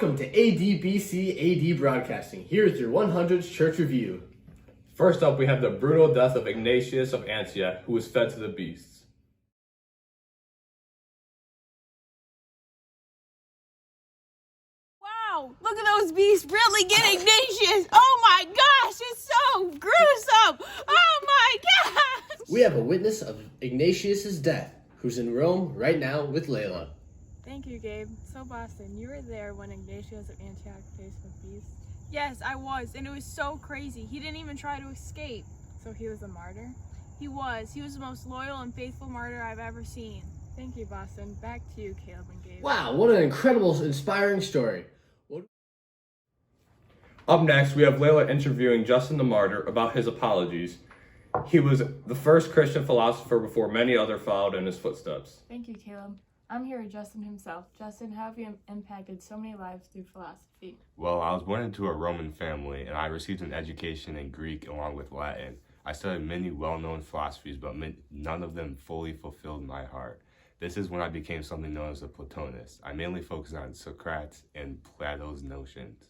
Welcome to ADBC AD Broadcasting. Here's your 100th Church Review. First up, we have the brutal death of Ignatius of Antioch, who was fed to the beasts. Wow, look at those beasts really get Ignatius. Oh my gosh, it's so gruesome. Oh my gosh. We have a witness of Ignatius' death, who's in Rome right now with Layla. Thank you, Gabe. So, Boston, you were there when Ignatius of Antioch faced the beast? Yes, I was, and it was so crazy. He didn't even try to escape. So he was a martyr? He was the most loyal and faithful martyr I've ever seen. Thank you, Boston. Back to you, Caleb and Gabe. Wow, what an incredible, inspiring story. Up next, we have Layla interviewing Justin the Martyr about his apologies. He was the first Christian philosopher before many others followed in his footsteps. Thank you, Caleb. I'm here with Justin himself. Justin, how have you impacted so many lives through philosophy? Well, I was born into a Roman family, and I received an education in Greek along with Latin. I studied many well-known philosophies, but none of them fully fulfilled my heart. This is when I became something known as a Platonist. I mainly focused on Socrates and Plato's notions.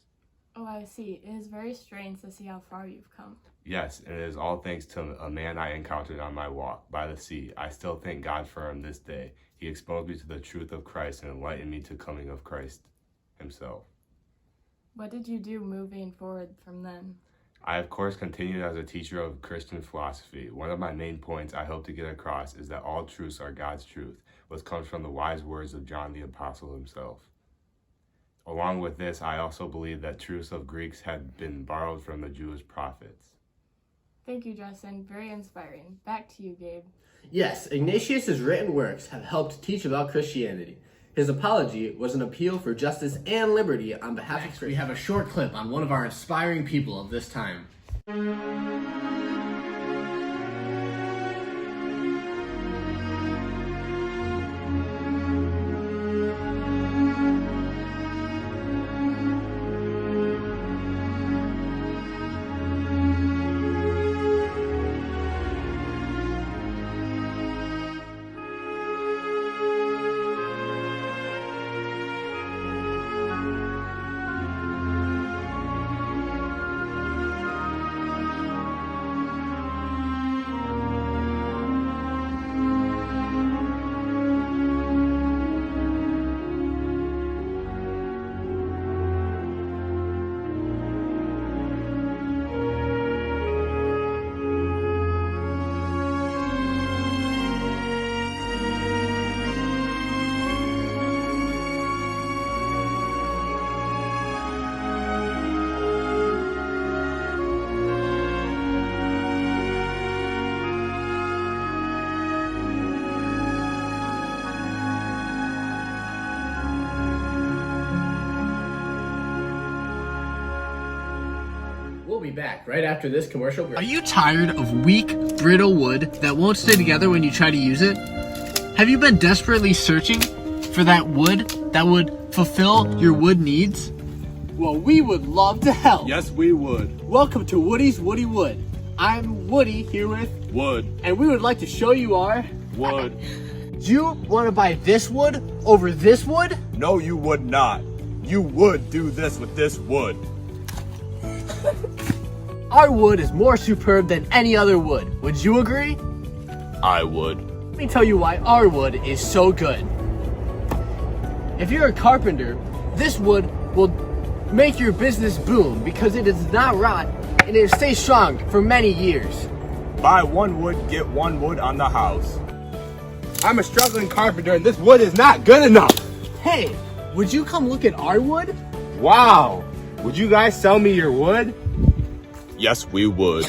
Oh, I see. It is very strange to see how far you've come. Yes, and it is all thanks to a man I encountered on my walk by the sea. I still thank God for him this day. He exposed me to the truth of Christ and enlightened me to coming of Christ himself. What did you do moving forward from then? I, of course, continued as a teacher of Christian philosophy. One of my main points I hope to get across is that all truths are God's truth, which comes from the wise words of John the Apostle himself. Along with this, I also believe that truths of Greeks had been borrowed from the Jewish prophets. Thank you, Justin. Very inspiring. Back to you, Gabe. Yes, Ignatius' written works have helped teach about Christianity. His apology was an appeal for justice and liberty on behalf of Christians. We have a short clip on one of our inspiring people of this time. We'll be back right after this commercial break. Are you tired of weak, brittle wood that won't stay together when you try to use it? Have you been desperately searching for that wood that would fulfill your wood needs? Well, we would love to help. Yes, we would. Welcome to Woody's Woody Wood. I'm Woody here with Wood. and we would like to show you our Wood. Do you want to buy this wood over this wood? No, you would not. You would do this with this wood. Our wood is more superb than any other wood. Would you agree? I would. Let me tell you why our wood is so good. If you're a carpenter, this wood will make your business boom because it does not rot and it stays strong for many years. Buy one wood, get one wood on the house. I'm a struggling carpenter and this wood is not good enough. Hey, would you come look at our wood? Wow. Would you guys sell me your wood? Yes, we would.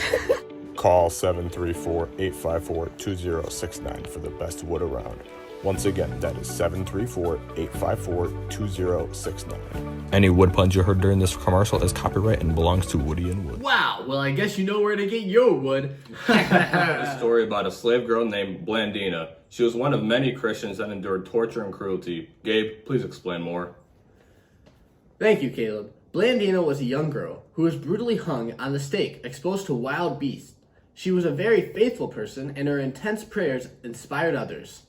Call 734-854-2069 for the best wood around. Once again, that is 734-854-2069. Any wood puns you heard during this commercial is copyright and belongs to Woody and Wood. Wow, well I guess you know where to get your wood. A story about a slave girl named Blandina. She was one of many Christians that endured torture and cruelty. Gabe, please explain more. Thank you, Caleb. Blandina was a young girl who was brutally hung on the stake, exposed to wild beasts. She was a very faithful person, and her intense prayers inspired others.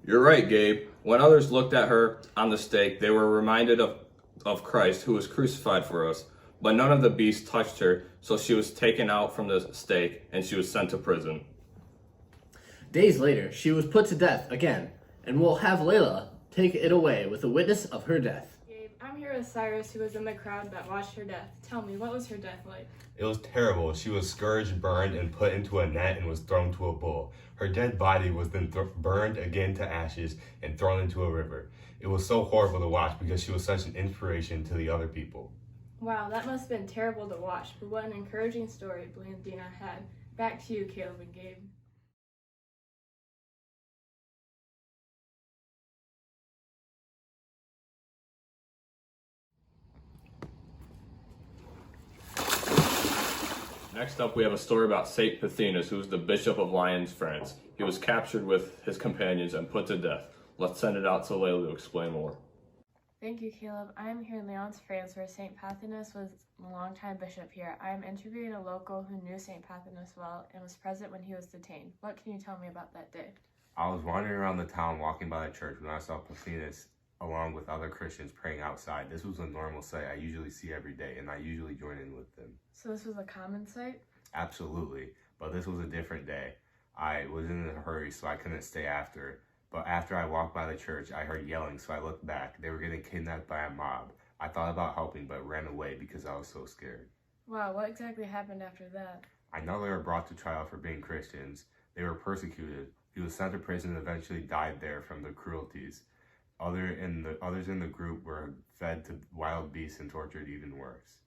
You're right, Gabe. When others looked at her on the stake, they were reminded of of Christ who was crucified for us. But none of the beasts touched her, so she was taken out from the stake and she was sent to prison. Days later, she was put to death again, and we'll have Layla take it away with a witness of her death. Gabe, I'm here with Cyrus, who was in the crowd that watched her death. Tell me, what was her death like? It was terrible. She was scourged, burned, and put into a net and was thrown to a bull. Her dead body was then burned again to ashes and thrown into a river. It was so horrible to watch because she was such an inspiration to the other people. Wow, that must have been terrible to watch, but what an encouraging story Blandina had. Back to you, Caleb and Gabe. Next up, we have a story about Saint Pothinus, who was the Bishop of Lyons, France. He was captured with his companions and put to death. Let's send it out to Layla to explain more. Thank you, Caleb. I am here in Lyons, France, where St. Pothinus was a longtime bishop here. I am interviewing a local who knew St. Pothinus well and was present when he was detained. What can you tell me about that day? I was wandering around the town walking by the church when I saw Pothinus along with other Christians praying outside. This was a normal sight I usually see every day, and I usually join in with them. So this was a common sight? Absolutely, but this was a different day. I was in a hurry, so I couldn't stay after. But after I walked by the church, I heard yelling, so I looked back. They were getting kidnapped by a mob. I thought about helping, but ran away because I was so scared. Wow, what exactly happened after that? I know they were brought to trial for being Christians. They were persecuted. He was sent to prison and eventually died there from the cruelties. Others in the group were fed to wild beasts and tortured even worse.